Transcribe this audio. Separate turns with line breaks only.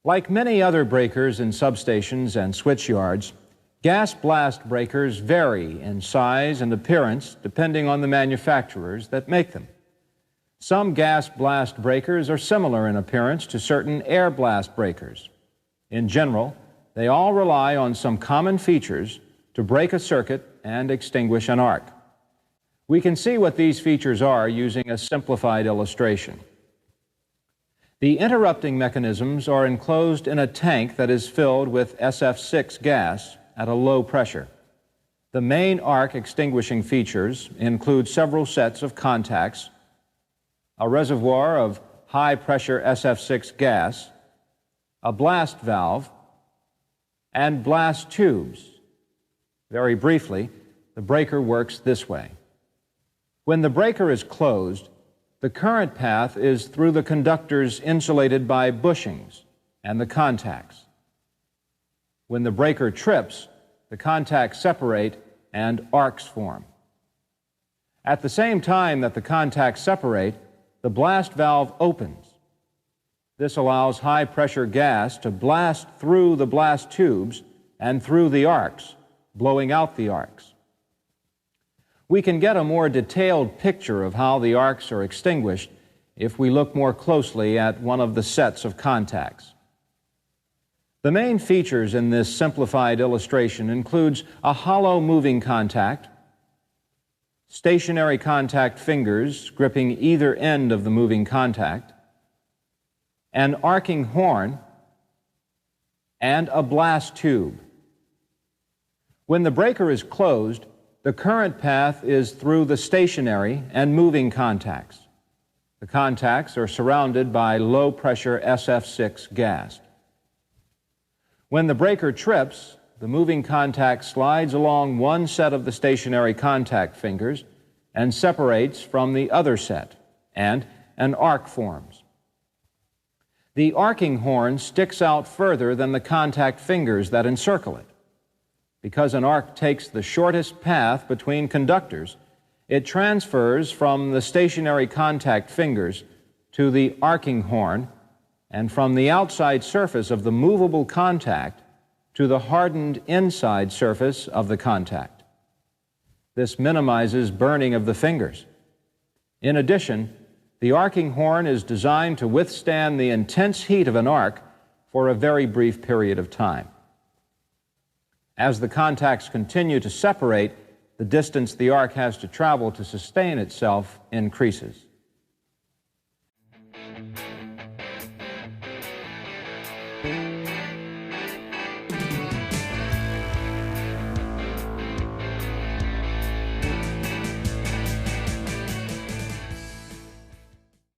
Like many other breakers in substations and switch yards, gas blast breakers vary in size and appearance depending on the manufacturers that make them. Some gas blast breakers are similar in appearance to certain air blast breakers. In general, they all rely on some common features to break a circuit and extinguish an arc. We can see what these features are using a simplified illustration. The interrupting mechanisms are enclosed in a tank that is filled with SF6 gas at a low pressure. The main arc extinguishing features include several sets of contacts, a reservoir of high-pressure SF6 gas, a blast valve, and blast tubes. Very briefly, the breaker works this way. When the breaker is closed, the current path is through the conductors insulated by bushings and the contacts. When the breaker trips, the contacts separate and arcs form. At the same time that the contacts separate, the blast valve opens. This allows high-pressure gas to blast through the blast tubes and through the arcs, blowing out the arcs. We can get a more detailed picture of how the arcs are extinguished if we look more closely at one of the sets of contacts. The main features in this simplified illustration includes a hollow moving contact, stationary contact fingers gripping either end of the moving contact, an arcing horn, and a blast tube. When the breaker is closed, the current path is through the stationary and moving contacts. The contacts are surrounded by low-pressure SF6 gas. When the breaker trips, the moving contact slides along one set of the stationary contact fingers and separates from the other set, and an arc forms. The arcing horn sticks out further than the contact fingers that encircle it. Because an arc takes the shortest path between conductors, it transfers from the stationary contact fingers to the arcing horn and from the outside surface of the movable contact to the hardened inside surface of the contact. This minimizes burning of the fingers. In addition, the arcing horn is designed to withstand the intense heat of an arc for a very brief period of time. As the contacts continue to separate, the distance the arc has to travel to sustain itself increases.